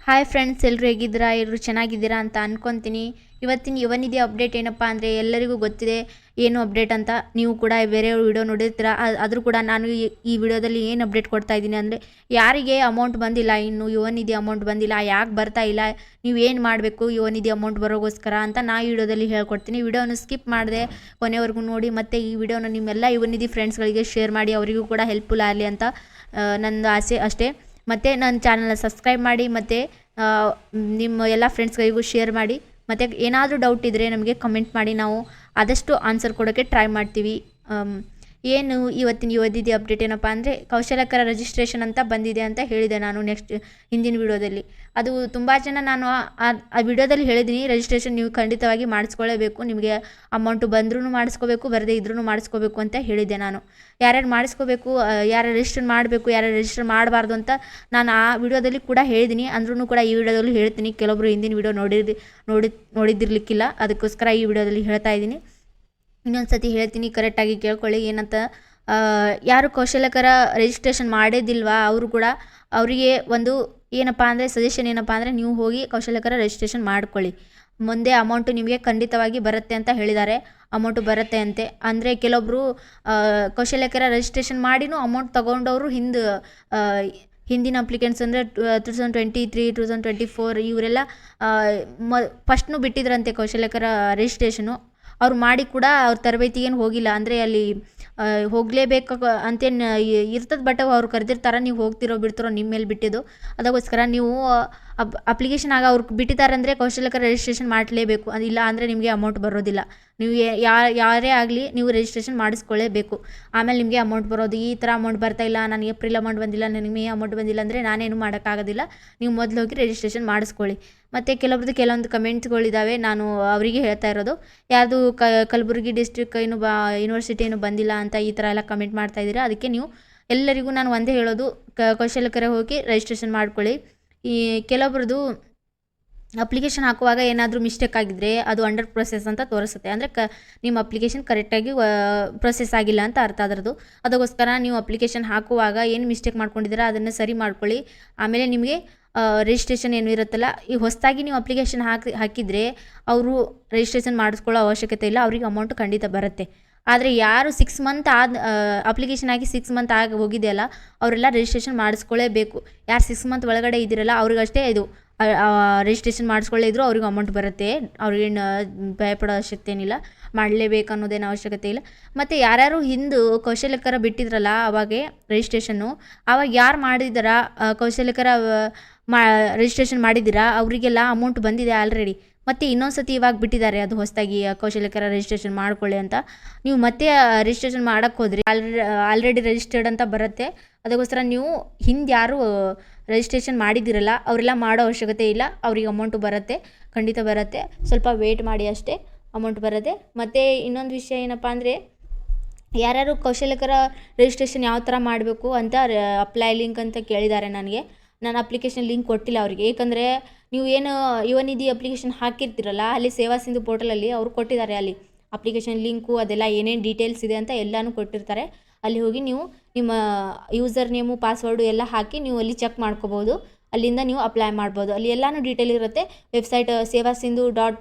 Hi friends, ಎಲ್ಲರೂ ಹೇಗಿದ್ದೀರಾ? ಎಲ್ಲರೂ ಚೆನ್ನಾಗಿದ್ದೀರಾ ಅಂತ ಅನ್ಕೊತೀನಿ. ಇವತ್ತಿನ ಯುವನಿಧಿ ಅಪ್ಡೇಟ್ ಏನಪ್ಪ ಅಂದರೆ ಎಲ್ಲರಿಗೂ ಗೊತ್ತಿದೆ ಏನು ಅಪ್ಡೇಟ್ ಅಂತ. ನೀವು ಕೂಡ ಬೇರೆ ವಿಡಿಯೋ ನೋಡಿರ್ತೀರ. ಆದರೂ ಕೂಡ ನಾನು ಈ ವಿಡಿಯೋದಲ್ಲಿ ಏನು ಅಪ್ಡೇಟ್ ಕೊಡ್ತಾ ಇದ್ದೀನಿ ಅಂದರೆ, ಯಾರಿಗೆ ಅಮೌಂಟ್ ಬಂದಿಲ್ಲ, ಇನ್ನು ಯುವನಿಧಿ ಅಮೌಂಟ್ ಬಂದಿಲ್ಲ, ಯಾಕೆ ಬರ್ತಾ ಇಲ್ಲ, ನೀವು ಏನು ಮಾಡಬೇಕು ಯುವನಿಧಿ ಅಮೌಂಟ್ ಬರೋಗೋಸ್ಕರ ಅಂತ ಈ ವಿಡಿಯೋದಲ್ಲಿ ಹೇಳ್ಕೊಡ್ತೀನಿ. ವಿಡಿಯೋನ ಸ್ಕಿಪ್ ಮಾಡಿದೆ ಕೊನೆವರೆಗೂ ನೋಡಿ. ಮತ್ತು ಈ ವಿಡಿಯೋನ ನಿಮ್ಮೆಲ್ಲ ಯುವನಿಧಿ ಫ್ರೆಂಡ್ಸ್ಗಳಿಗೆ ಶೇರ್ ಮಾಡಿ, ಅವರಿಗೂ ಕೂಡ ಹೆಲ್ಪ್ಫುಲ್ ಆಗಲಿ ಅಂತ ನನ್ನ ಆಸೆ ಅಷ್ಟೇ. ಮತ್ತು ನನ್ನ ಚಾನಲ್ನ ಸಬ್ಸ್ಕ್ರೈಬ್ ಮಾಡಿ, ಮತ್ತು ನಿಮ್ಮ ಎಲ್ಲ ಫ್ರೆಂಡ್ಸ್ಗಳಿಗೂ ಶೇರ್ ಮಾಡಿ. ಮತ್ತು ಏನಾದರೂ ಡೌಟ್ ಇದ್ದರೆ ನಮಗೆ ಕಮೆಂಟ್ ಮಾಡಿ, ನಾವು ಆದಷ್ಟು ಆನ್ಸರ್ ಕೊಡೋಕ್ಕೆ ಟ್ರೈ ಮಾಡ್ತೀವಿ. ಏನು ಇವತ್ತಿನ ಯುವನಿಧಿ ಅಪ್ಡೇಟ್ ಏನಪ್ಪ ಅಂದರೆ, ಕೌಶಲ್ಯಕರ ರಿಜಿಸ್ಟ್ರೇಷನ್ ಅಂತ ಬಂದಿದೆ ಅಂತ ಹೇಳಿದೆ ನಾನು ಹಿಂದಿನ ವಿಡಿಯೋದಲ್ಲಿ. ಅದು ತುಂಬ ಜನ ನಾನು ಆ ವಿಡಿಯೋದಲ್ಲಿ ಹೇಳಿದ್ದೀನಿ, ರಿಜಿಸ್ಟ್ರೇಷನ್ ನೀವು ಖಂಡಿತವಾಗಿ ಮಾಡಿಸ್ಕೊಳ್ಳೇಬೇಕು. ನಿಮಗೆ ಅಮೌಂಟು ಬಂದ್ರೂ ಮಾಡಿಸ್ಕೋಬೇಕು, ಬರದೇ ಇದ್ರೂ ಮಾಡಿಸ್ಕೋಬೇಕು ಅಂತ ಹೇಳಿದ್ದೆ ನಾನು. ಯಾರ್ಯಾರು ಮಾಡಿಸ್ಕೋಬೇಕು, ಯಾರು ರಿಜಿಸ್ಟರ್ ಮಾಡಬೇಕು, ಯಾರು ರಿಜಿಸ್ಟರ್ ಮಾಡಬಾರ್ದು ಅಂತ ನಾನು ಆ ವಿಡಿಯೋದಲ್ಲಿ ಕೂಡ ಹೇಳಿದ್ದೀನಿ. ಅಂದ್ರೂ ಕೂಡ ಈ ವಿಡಿಯೋದಲ್ಲಿ ಹೇಳ್ತೀನಿ. ಕೆಲವೊಬ್ಬರು ಹಿಂದಿನ ವಿಡಿಯೋ ನೋಡಿದ್ದಿರ್ಲಿಕ್ಕಿಲ್ಲ, ಅದಕ್ಕೋಸ್ಕರ ಈ ವಿಡಿಯೋದಲ್ಲಿ ಹೇಳ್ತಾ ಇದ್ದೀನಿ. ಇನ್ನೊಂದು ಸತಿ ಹೇಳ್ತೀನಿ, ಕರೆಕ್ಟಾಗಿ ಕೇಳ್ಕೊಳ್ಳಿ. ಏನಂತ, ಯಾರು ಕೌಶಲ್ಯಕರ ರಿಜಿಸ್ಟ್ರೇಷನ್ ಮಾಡೋದಿಲ್ವಾ ಅವರು ಕೂಡ, ಅವರಿಗೆ ಒಂದು ಏನಪ್ಪ ಅಂದರೆ ಸಜೆಷನ್ ಏನಪ್ಪ ಅಂದರೆ, ನೀವು ಹೋಗಿ ಕೌಶಲ್ಯಕರ ರಿಜಿಸ್ಟ್ರೇಷನ್ ಮಾಡ್ಕೊಳ್ಳಿ. ಮುಂದೆ ಅಮೌಂಟು ನಿಮಗೆ ಖಂಡಿತವಾಗಿ ಬರುತ್ತೆ ಅಂತ ಹೇಳಿದ್ದಾರೆ. ಅಮೌಂಟು ಬರುತ್ತೆ ಅಂತೆ. ಅಂದರೆ ಕೆಲವೊಬ್ಬರು ಕೌಶಲ್ಯಕರ ರಿಜಿಸ್ಟ್ರೇಷನ್ ಮಾಡಿನೂ ಅಮೌಂಟ್ ತೊಗೊಂಡವರು ಹಿಂದಿನ ಅಪ್ಲಿಕೆಂಟ್ಸ್ ಅಂದರೆ 2023, 2024 ಇವರೆಲ್ಲ ಫಸ್ಟ್ನು ಬಿಟ್ಟಿದ್ರಂತೆ ಕೌಶಲ್ಯಕರ ರಿಜಿಸ್ಟ್ರೇಷನು. ಅವ್ರು ಮಾಡಿ ಕೂಡ ಅವ್ರ ತರಬೇತಿಗೇನು ಹೋಗಿಲ್ಲ. ಅಂದರೆ ಅಲ್ಲಿ ಹೋಗಲೇಬೇಕು ಅಂತೇನು ಇರ್ತದೆ, ಬಟ್ ಅವ್ರು ಕರೆದಿರ್ತಾರೆ, ನೀವು ಹೋಗ್ತಿರೋ ಬಿಡ್ತಿರೋ ನಿಮ್ಮ ಮೇಲೆ ಬಿಟ್ಟಿದ್ದು. ಅದಕ್ಕೋಸ್ಕರ ನೀವು ಅಪ್ಲಿಕೇಶನ್ ಅವ್ರು ಬಿಟ್ಟಿದ್ದಾರೆ ಅಂದರೆ ಕೌಶಲ್ಯಕರ ರಿಜಿಸ್ಟ್ರೇಷನ್ ಮಾಡಲೇಬೇಕು. ಇಲ್ಲ ಅಂದರೆ ನಿಮಗೆ ಅಮೌಂಟ್ ಬರೋದಿಲ್ಲ. ನೀವು ಯಾರೇ ಆಗಲಿ ನೀವು ರಿಜಿಸ್ಟ್ರೇಷನ್ ಮಾಡಿಸ್ಕೊಳ್ಳೇಬೇಕು. ಆಮೇಲೆ ನಿಮಗೆ ಅಮೌಂಟ್ ಬರೋದು. ಈ ಥರ ಅಮೌಂಟ್ ಬರ್ತಾಯಿಲ್ಲ, ನನಗೆ ಏಪ್ರಿಲ್ ಅಮೌಂಟ್ ಬಂದಿಲ್ಲ, ನನಗೆ ಮೇ ಅಮೌಂಟ್ ಬಂದಿಲ್ಲ ಅಂದರೆ ನಾನೇನು ಮಾಡೋಕ್ಕಾಗೋದಿಲ್ಲ. ನೀವು ಮೊದಲು ಹೋಗಿ ರಿಜಿಸ್ಟ್ರೇಷನ್ ಮಾಡಿಸ್ಕೊಳ್ಳಿ. ಮತ್ತು ಕೆಲವೊಂದು ಕಮೆಂಟ್ಸ್ಗಳಿದ್ದಾವೆ, ನಾನು ಅವರಿಗೆ ಹೇಳ್ತಾ ಇರೋದು. ಯಾವುದು ಕಲಬುರಗಿ ಡಿಸ್ಟ್ರಿಕ್ ಯೂನಿವರ್ಸಿಟಿ ಏನು ಬಂದಿಲ್ಲ ಅಂತ ಈ ಥರ ಎಲ್ಲ ಕಮೆಂಟ್ ಮಾಡ್ತಾ ಇದ್ದೀರಾ. ಅದಕ್ಕೆ ನೀವು ಎಲ್ಲರಿಗೂ ನಾನು ಒಂದೇ ಹೇಳೋದು, ಕೌಶಲ್ಯಕರ ಹೋಗಿ ರಿಜಿಸ್ಟ್ರೇಷನ್ ಮಾಡ್ಕೊಳ್ಳಿ. ಈ ಕೆಲವೊಬ್ರದ್ದು ಅಪ್ಲಿಕೇಶನ್ ಹಾಕುವಾಗ ಏನಾದರೂ ಮಿಸ್ಟೇಕ್ ಆಗಿದ್ದರೆ ಅದು ಅಂಡರ್ ಪ್ರೊಸೆಸ್ ಅಂತ ತೋರಿಸುತ್ತೆ. ಅಂದರೆ ನಿಮ್ಮ ಅಪ್ಲಿಕೇಶನ್ ಕರೆಕ್ಟಾಗಿ ಪ್ರೊಸೆಸ್ ಆಗಿಲ್ಲ ಅಂತ ಅರ್ಥ ಅದರದ್ದು. ಅದಕ್ಕೋಸ್ಕರ ನೀವು ಅಪ್ಲಿಕೇಶನ್ ಹಾಕುವಾಗ ಏನು ಮಿಸ್ಟೇಕ್ ಮಾಡ್ಕೊಂಡಿದ್ದೀರಾ ಅದನ್ನು ಸರಿ ಮಾಡ್ಕೊಳ್ಳಿ. ಆಮೇಲೆ ನಿಮಗೆ ರಿಜಿಸ್ಟ್ರೇಷನ್ ಏನು ಇರುತ್ತಲ್ಲ, ಈ ಹೊಸದಾಗಿ ನೀವು ಅಪ್ಲಿಕೇಶನ್ ಹಾಕಿದರೆ ಅವರು ರಿಜಿಸ್ಟ್ರೇಷನ್ ಮಾಡಿಸ್ಕೊಳ್ಳೋ ಅವಶ್ಯಕತೆ ಇಲ್ಲ, ಅವ್ರಿಗೆ ಅಮೌಂಟು ಖಂಡಿತ ಬರುತ್ತೆ. ಆದರೆ ಯಾರು 6 ಮಂತ್ ಅಪ್ಲಿಕೇಶನ್ ಹಾಕಿ 6 ಮಂತ್ ಆಗಿ ಹೋಗಿದೆಯಲ್ಲ, ಅವರೆಲ್ಲ ರಿಜಿಸ್ಟ್ರೇಷನ್ ಮಾಡಿಸ್ಕೊಳ್ಳೇಬೇಕು. ಯಾರು 6 ಮಂತ್ ಒಳಗಡೆ ಇದ್ದೀರಲ್ಲ ಅವ್ರಿಗಷ್ಟೇ ಇದು ರಿಜಿಸ್ಟ್ರೇಷನ್ ಮಾಡಿಸ್ಕೊಳ್ಳೇ ಇದ್ದರೂ ಅವ್ರಿಗೆ ಅಮೌಂಟ್ ಬರುತ್ತೆ. ಅವ್ರಿಗೇನು ಭಯಪಡೋ ಅವಶ್ಯಕತೆ ಏನಿಲ್ಲ, ಮಾಡಲೇಬೇಕು ಅನ್ನೋದೇನು ಅವಶ್ಯಕತೆ ಇಲ್ಲ. ಮತ್ತು ಯಾರ್ಯಾರು ಹಿಂದೆ ಕೌಶಲ್ಯಕರ ಬಿಟ್ಟಿದ್ರಲ್ಲ ಅವಾಗೆ ರಿಜಿಸ್ಟ್ರೇಷನ್ನು, ಆವಾಗ ಯಾರು ಮಾಡಿದಾರ ಕೌಶಲ್ಯಕರ ರಿಜಿಸ್ಟ್ರೇಷನ್ ಮಾಡಿದ್ದೀರಾ ಅವರಿಗೆಲ್ಲ ಅಮೌಂಟ್ ಬಂದಿದೆ ಆಲ್ರೆಡಿ. ಮತ್ತು ಇನ್ನೊಂದು ಸತಿ ಇವಾಗ ಬಿಟ್ಟಿದ್ದಾರೆ, ಅದು ಹೊಸದಾಗಿ ಕೌಶಲ್ಯಕರ ರಿಜಿಸ್ಟ್ರೇಷನ್ ಮಾಡ್ಕೊಳ್ಳಿ ಅಂತ. ನೀವು ಮತ್ತೆ ರಿಜಿಸ್ಟ್ರೇಷನ್ ಮಾಡೋಕ್ಕೆ ಹೋದ್ರಿ, ಆಲ್ರೆಡಿ ರಿಜಿಸ್ಟರ್ಡ್ ಅಂತ ಬರುತ್ತೆ. ಅದಕ್ಕೋಸ್ಕರ ನೀವು ಹಿಂದೆ ಯಾರು ರಿಜಿಸ್ಟ್ರೇಷನ್ ಮಾಡಿದ್ದೀರಲ್ಲ ಅವರೆಲ್ಲ ಮಾಡೋ ಅವಶ್ಯಕತೆ ಇಲ್ಲ, ಅವ್ರಿಗೆ ಅಮೌಂಟು ಬರುತ್ತೆ, ಖಂಡಿತ ಬರುತ್ತೆ. ಸ್ವಲ್ಪ ವೇಟ್ ಮಾಡಿ ಅಷ್ಟೇ, ಅಮೌಂಟ್ ಬರುತ್ತೆ. ಮತ್ತು ಇನ್ನೊಂದು ವಿಷಯ ಏನಪ್ಪ ಅಂದರೆ, ಯಾರ್ಯಾರು ಕೌಶಲ್ಯಕರ ರಿಜಿಸ್ಟ್ರೇಷನ್ ಯಾವ ಥರ ಮಾಡಬೇಕು ಅಂತ ಅಪ್ಲೈ ಲಿಂಕ್ ಅಂತ ಕೇಳಿದ್ದಾರೆ ನನಗೆ. ನಾನು ಅಪ್ಲಿಕೇಶನ್ ಲಿಂಕ್ ಕೊಟ್ಟಿಲ್ಲ ಅವರಿಗೆ. ಏಕೆಂದರೆ ನೀವು ಏನು ಯುವನಿಧಿ ಅಪ್ಲಿಕೇಶನ್ ಹಾಕಿರ್ತೀರಲ್ಲ, ಅಲ್ಲಿ ಸೇವಾ ಸಿಂಧು ಪೋರ್ಟಲಲ್ಲಿ ಅವರು ಕೊಟ್ಟಿದ್ದಾರೆ. ಅಲ್ಲಿ ಅಪ್ಲಿಕೇಶನ್ ಲಿಂಕು ಅದೆಲ್ಲ ಏನೇನು ಡೀಟೇಲ್ಸ್ ಇದೆ ಅಂತ ಎಲ್ಲನೂ ಕೊಟ್ಟಿರ್ತಾರೆ. ಅಲ್ಲಿ ಹೋಗಿ ನೀವು ನಿಮ್ಮ ಯೂಸರ್ ನೇಮು ಪಾಸ್ವರ್ಡು ಎಲ್ಲ ಹಾಕಿ ನೀವು ಅಲ್ಲಿ ಚೆಕ್ ಮಾಡ್ಕೋಬೋದು. ಅಲ್ಲಿಂದ ನೀವು ಅಪ್ಲೈ ಮಾಡ್ಬೋದು. ಅಲ್ಲಿ ಎಲ್ಲನೂ ಡೀಟೇಲ್ ಇರುತ್ತೆ. ವೆಬ್ಸೈಟ್ ಸೇವಾ ಸಿಂಧು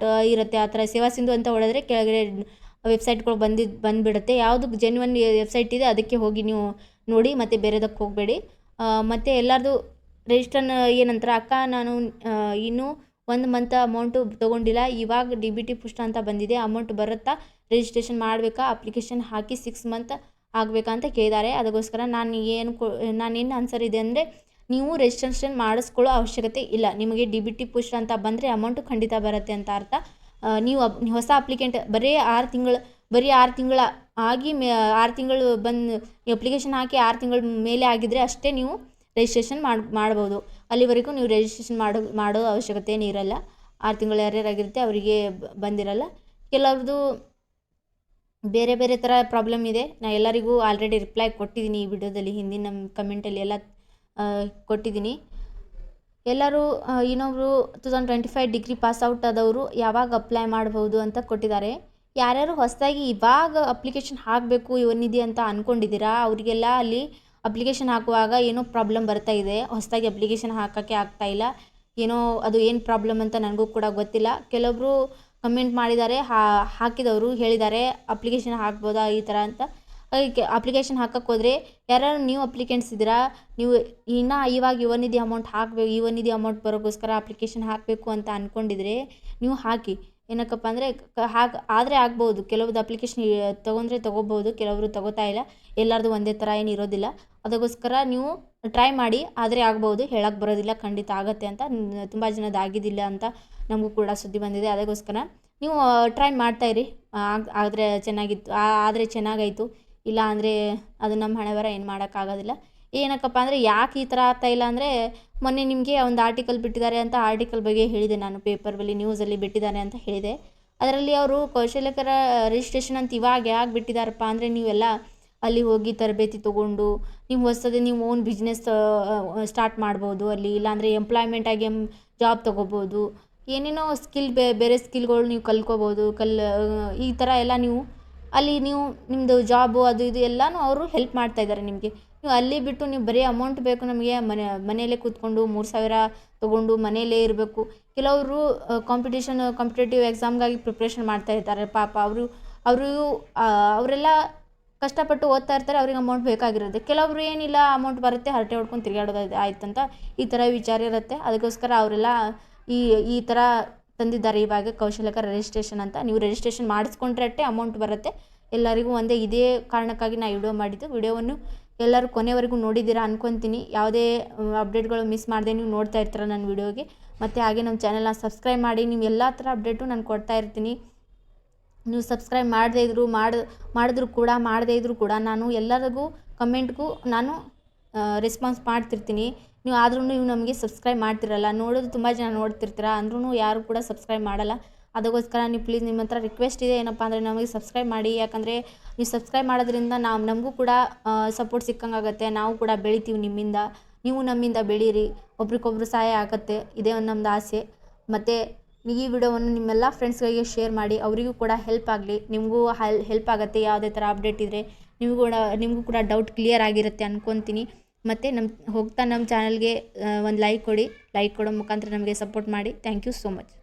ಇರುತ್ತೆ. ಆ ಥರ ಸೇವಾ ಸಿಂಧು ಅಂತ ಹೊಡೆದ್ರೆ ಕೆಳಗಡೆ ವೆಬ್ಸೈಟ್ಗಳು ಬಂದುಬಿಡುತ್ತೆ. ಯಾವುದು ಜೆನ್ಯುನ್ ವೆಬ್ಸೈಟ್ ಇದೆ ಅದಕ್ಕೆ ಹೋಗಿ ನೀವು ನೋಡಿ, ಮತ್ತು ಬೇರೆದಕ್ಕೆ ಹೋಗಬೇಡಿ. ಮತ್ತು ಎಲ್ಲರದು ರಿಜಿಸ್ಟ್ರನ್ ಏನಂತಾರೆ, ಅಕ್ಕ ನಾನು ಇನ್ನೂ 1 ಮಂತ್ ಅಮೌಂಟು ತೊಗೊಂಡಿಲ್ಲ, ಇವಾಗ DBT ಪುಷ್ಟ ಅಂತ ಬಂದಿದೆ, ಅಮೌಂಟ್ ಬರುತ್ತಾ, ರಿಜಿಸ್ಟ್ರೇಷನ್ ಮಾಡಬೇಕಾ, ಅಪ್ಲಿಕೇಶನ್ ಹಾಕಿ 6 ಮಂತ್ ಆಗಬೇಕಾ ಅಂತ ಕೇಳಿದ್ದಾರೆ. ಅದಕ್ಕೋಸ್ಕರ ನಾನೇನು ಆನ್ಸರ್ ಇದೆ ಅಂದರೆ, ನೀವು ರಿಜಿಸ್ಟ್ರೇಷನ್ ಮಾಡಿಸ್ಕೊಳ್ಳೋ ಅವಶ್ಯಕತೆ ಇಲ್ಲ. ನಿಮಗೆ DBT ಪುಷ್ಟ ಅಂತ ಬಂದರೆ ಅಮೌಂಟು ಖಂಡಿತ ಬರುತ್ತೆ ಅಂತ ಅರ್ಥ. ನೀವು ಹೊಸ ಅಪ್ಲಿಕೆಂಟ್ ಬರೀ 6 ತಿಂಗಳ ಆಗಿ 6 ತಿಂಗಳು ಬಂದು ಅಪ್ಲಿಕೇಶನ್ ಹಾಕಿ 6 ತಿಂಗಳ ಮೇಲೆ ಆಗಿದ್ದರೆ ಅಷ್ಟೇ ನೀವು ರಿಜಿಸ್ಟ್ರೇಷನ್ ಮಾಡ್ಬೋದು. ಅಲ್ಲಿವರೆಗೂ ನೀವು ರಿಜಿಸ್ಟ್ರೇಷನ್ ಮಾಡೋ ಅವಶ್ಯಕತೆ ಏನಿರಲ್ಲ. 6 ತಿಂಗಳು ಯಾರ್ಯಾರಾಗಿರುತ್ತೆ ಅವರಿಗೆ ಬಂದಿರಲ್ಲ. ಕೆಲವ್ರದ್ದು ಬೇರೆ ಬೇರೆ ಥರ ಪ್ರಾಬ್ಲಮ್ ಇದೆ. ನಾನು ಎಲ್ಲರಿಗೂ ಆಲ್ರೆಡಿ ರಿಪ್ಲೈ ಕೊಟ್ಟಿದ್ದೀನಿ ಈ ವಿಡಿಯೋದಲ್ಲಿ, ಹಿಂದಿನ ನಮ್ಮ ಕಮೆಂಟಲ್ಲಿ ಎಲ್ಲ ಕೊಟ್ಟಿದ್ದೀನಿ. ಎಲ್ಲರೂ ಇನ್ನೊಬ್ಬರು 2025 ಡಿಗ್ರಿ ಪಾಸ್ ಔಟ್ ಆದವರು ಯಾವಾಗ ಅಪ್ಲೈ ಮಾಡ್ಬೋದು ಅಂತ ಕೊಟ್ಟಿದ್ದಾರೆ. ಯಾರ್ಯಾರು ಹೊಸದಾಗಿ ಇವಾಗ ಅಪ್ಲಿಕೇಶನ್ ಹಾಕಬೇಕು ಯುವನಿಧಿ ಅಂತ ಅಂದ್ಕೊಂಡಿದ್ದೀರಾ ಅವರಿಗೆಲ್ಲ ಅಲ್ಲಿ ಅಪ್ಲಿಕೇಶನ್ ಹಾಕುವಾಗ ಏನೋ ಪ್ರಾಬ್ಲಮ್ ಬರ್ತಾ ಇದೆ, ಹೊಸದಾಗಿ ಅಪ್ಲಿಕೇಶನ್ ಹಾಕೋಕ್ಕೆ ಆಗ್ತಾಯಿಲ್ಲ. ಏನೋ ಅದು ಏನು ಪ್ರಾಬ್ಲಮ್ ಅಂತ ನನಗೂ ಕೂಡ ಗೊತ್ತಿಲ್ಲ. ಕೆಲವೊಬ್ಬರು ಕಮೆಂಟ್ ಮಾಡಿದ್ದಾರೆ, ಹಾಕಿದವರು ಹೇಳಿದ್ದಾರೆ ಅಪ್ಲಿಕೇಶನ್ ಹಾಕ್ಬೋದಾ ಈ ಥರ ಅಂತ. ಅದಕ್ಕೆ ಅಪ್ಲಿಕೇಶನ್ ಹಾಕಕ್ಕೆ ಹೋದರೆ ಯಾರ್ಯಾರು ನ್ಯೂ ಅಪ್ಲಿಕೆಂಟ್ಸ್ ಇದ್ದೀರಾ, ನೀವು ಇವಾಗ ಯುವ ನಿಧಿ ಅಮೌಂಟ್ ಹಾಕಬೇಕು, ಯುವ ನಿಧಿ ಅಮೌಂಟ್ ಬರೋಕ್ಕೋಸ್ಕರ ಅಪ್ಲಿಕೇಶನ್ ಹಾಕಬೇಕು ಅಂತ ಅಂದ್ಕೊಂಡಿದ್ರೆ ನೀವು ಹಾಕಿ. ಏನಕ್ಕಪ್ಪ ಅಂದರೆ ಆದರೆ ಆಗ್ಬೋದು. ಕೆಲವ್ರದ್ದು ಅಪ್ಲಿಕೇಶನ್ ತೊಗೊಂಡ್ರೆ ತೊಗೋಬೋದು, ಕೆಲವರು ತೊಗೋತಾ ಇಲ್ಲ. ಎಲ್ಲರದು ಒಂದೇ ಥರ ಏನು ಇರೋದಿಲ್ಲ. ಅದಕ್ಕೋಸ್ಕರ ನೀವು ಟ್ರೈ ಮಾಡಿ, ಆದರೆ ಆಗ್ಬೋದು, ಹೇಳಕ್ಕೆ ಬರೋದಿಲ್ಲ, ಖಂಡಿತ ಆಗುತ್ತೆ ಅಂತ. ತುಂಬ ಜನದ್ದು ಆಗಿದ್ದಿಲ್ಲ ಅಂತ ನಮಗೂ ಕೂಡ ಸುದ್ದಿ ಬಂದಿದೆ. ಅದಕ್ಕೋಸ್ಕರ ನೀವು ಟ್ರೈ ಮಾಡ್ತಾಯಿರಿ. ಆದರೆ ಚೆನ್ನಾಗಿತ್ತು, ಆದರೆ ಚೆನ್ನಾಗಾಯಿತು. ಇಲ್ಲ ಅಂದರೆ ಅದು ನಮ್ಮ ಹಣೆಬರ, ಏನು ಮಾಡೋಕ್ಕಾಗೋದಿಲ್ಲ. ಏನಕ್ಕಪ್ಪ ಅಂದರೆ ಯಾಕೆ ಈ ಥರ ಆಗ್ತಾಯಿಲ್ಲ ಅಂದರೆ, ಮೊನ್ನೆ ನಿಮಗೆ ಒಂದು ಆರ್ಟಿಕಲ್ ಬಿಟ್ಟಿದ್ದಾರೆ ಅಂತ, ಆರ್ಟಿಕಲ್ ಬಗ್ಗೆ ಹೇಳಿದೆ ನಾನು, ಪೇಪರ್ನಲ್ಲಿ ನ್ಯೂಸಲ್ಲಿ ಬಿಟ್ಟಿದ್ದಾರೆ ಅಂತ ಹೇಳಿದೆ. ಅದರಲ್ಲಿ ಅವರು ಕೌಶಲ್ಯಕರ ರಿಜಿಸ್ಟ್ರೇಷನ್ ಅಂತ ಇವಾಗ ಯಾಕೆ ಬಿಟ್ಟಿದ್ದಾರಪ್ಪ ಅಂದರೆ, ನೀವೆಲ್ಲ ಅಲ್ಲಿ ಹೋಗಿ ತರಬೇತಿ ತೊಗೊಂಡು ನೀವು ಹೊಸದು ನೀವು ಓನ್ ಬಿಸ್ನೆಸ್ ಸ್ಟಾರ್ಟ್ ಮಾಡ್ಬೋದು ಅಲ್ಲಿ. ಇಲ್ಲಾಂದರೆ ಎಂಪ್ಲಾಯ್ಮೆಂಟಾಗಿ ಜಾಬ್ ತೊಗೋಬೋದು. ಏನೇನೋ ಸ್ಕಿಲ್ ಬೇರೆ ಸ್ಕಿಲ್ಗಳು ನೀವು ಕಲ್ತ್ಕೋಬೋದು. ಈ ಥರ ಎಲ್ಲ ನೀವು ಅಲ್ಲಿ ನಿಮ್ಮದು ಜಾಬು ಅದು ಇದು ಎಲ್ಲನೂ ಅವರು ಹೆಲ್ಪ್ ಮಾಡ್ತಾಯಿದ್ದಾರೆ ನಿಮಗೆ. ನೀವು ಅಲ್ಲಿ ಬಿಟ್ಟು ನೀವು ಬರೀ ಅಮೌಂಟ್ ಬೇಕು ನಮಗೆ, ಮನೆಯಲ್ಲೇ ಕೂತ್ಕೊಂಡು 3,000 ತೊಗೊಂಡು ಮನೆಯಲ್ಲೇ ಇರಬೇಕು. ಕೆಲವರು ಕಾಂಪಿಟೇಟಿವ್ ಎಕ್ಸಾಮ್ಗಾಗಿ ಪ್ರಿಪ್ರೇಷನ್ ಮಾಡ್ತಾ ಇರ್ತಾರೆ ಪಾಪ. ಅವರೆಲ್ಲ ಕಷ್ಟಪಟ್ಟು ಓದ್ತಾ ಇರ್ತಾರೆ, ಅವ್ರಿಗೆ ಅಮೌಂಟ್ ಬೇಕಾಗಿರುತ್ತೆ. ಕೆಲವೊಬ್ರು ಏನಿಲ್ಲ, ಅಮೌಂಟ್ ಬರುತ್ತೆ, ಹರಟೆ ಹೊಡ್ಕೊಂಡು ತಿರುಗಾಡೋದು ಆಯ್ತಂತ ಈ ಥರ ವಿಚಾರ ಇರುತ್ತೆ. ಅದಕ್ಕೋಸ್ಕರ ಅವರೆಲ್ಲ ಈ ಥರ ತಂದಿದ್ದಾರೆ ಇವಾಗ ಕೌಶಲ್ಯಕರ ರಿಜಿಸ್ಟ್ರೇಷನ್ ಅಂತ. ನೀವು ರಿಜಿಸ್ಟ್ರೇಷನ್ ಮಾಡಿಸ್ಕೊಂಡ್ರೆ ಅಷ್ಟೇ ಅಮೌಂಟ್ ಬರುತ್ತೆ ಎಲ್ಲರಿಗೂ. ಇದೇ ಕಾರಣಕ್ಕಾಗಿ ನಾನು ವಿಡಿಯೋ ಮಾಡಿದ್ದು. ವಿಡಿಯೋವನ್ನು ಎಲ್ಲರೂ ಕೊನೆವರೆಗೂ ನೋಡಿದ್ದೀರಾ ಅನ್ಕೊತೀನಿ. ಯಾವುದೇ ಅಪ್ಡೇಟ್ಗಳು ಮಿಸ್ ಮಾಡದೆ ನೀವು ನೋಡ್ತಾ ಇರ್ತೀರ ನನ್ನ ವಿಡಿಯೋಗೆ. ಮತ್ತು ಹಾಗೆ ನಮ್ಮ ಚಾನಲ್ನ ಸಬ್ಸ್ಕ್ರೈಬ್ ಮಾಡಿ. ನೀವು ಎಲ್ಲ ಥರ ಅಪ್ಡೇಟು ನಾನು ಕೊಡ್ತಾ ಇರ್ತೀನಿ. ನೀವು ಸಬ್ಸ್ಕ್ರೈಬ್ ಮಾಡದೇ ಇದ್ದರೂ ಕೂಡ ನಾನು ಎಲ್ಲರಿಗೂ ಕಮೆಂಟ್ಗೂ ನಾನು ರೆಸ್ಪಾನ್ಸ್ ಮಾಡ್ತಿರ್ತೀನಿ. ಆದ್ರೂ ನೀವು ನಮಗೆ ಸಬ್ಸ್ಕ್ರೈಬ್ ಮಾಡ್ತಿರಲ್ಲ. ನೋಡೋದು ತುಂಬ ಜನ ನೋಡ್ತಿರ್ತೀರ, ಅಂದ್ರೂ ಯಾರು ಕೂಡ ಸಬ್ಸ್ಕ್ರೈಬ್ ಮಾಡಲ್ಲ. ಅದಕ್ಕೋಸ್ಕರ ನೀವು ಪ್ಲೀಸ್ ನಿಮ್ಮ ಹತ್ರ ರಿಕ್ವೆಸ್ಟ್ ಇದೆ, ಏನಪ್ಪ ಅಂದರೆ ನಮಗೆ ಸಬ್ಸ್ಕ್ರೈಬ್ ಮಾಡಿ. ಯಾಕಂದರೆ ನೀವು ಸಬ್ಸ್ಕ್ರೈಬ್ ಮಾಡೋದ್ರಿಂದ ನಮಗೂ ಕೂಡ ಸಪೋರ್ಟ್ ಸಿಕ್ಕಂಗಾಗತ್ತೆ. ನಾವು ಕೂಡ ಬೆಳಿತೀವಿ ನಿಮ್ಮಿಂದ, ನೀವು ನಮ್ಮಿಂದ ಬೆಳೀರಿ, ಒಬ್ರಿಗೊಬ್ರು ಸಹಾಯ ಆಗುತ್ತೆ. ಇದೇ ಒಂದು ನಮ್ಮದು ಆಸೆ. ಮತ್ತು ಈ ವಿಡಿಯೋವನ್ನು ನಿಮ್ಮೆಲ್ಲ ಫ್ರೆಂಡ್ಸ್ಗಳಿಗೆ ಶೇರ್ ಮಾಡಿ, ಅವರಿಗೂ ಕೂಡ ಹೆಲ್ಪ್ ಆಗಲಿ. ನಿಮಗೂ ಹೆಲ್ಪ್ ಆಗುತ್ತೆ. ಯಾವುದೇ ಥರ ಅಪ್ಡೇಟ್ ಇದ್ದರೆ ನಿಮಗೂ ಕೂಡ ಡೌಟ್ ಕ್ಲಿಯರ್ ಆಗಿರುತ್ತೆ ಅಂದ್ಕೊತೀನಿ. ಮತ್ತು ನಮ್ಮ ಚಾನಲ್ಗೆ ಒಂದು ಲೈಕ್ ಕೊಡಿ. ಲೈಕ್ ಕೊಡೋ ಮುಖಾಂತರ ನಮಗೆ ಸಪೋರ್ಟ್ ಮಾಡಿ. Thank you so much.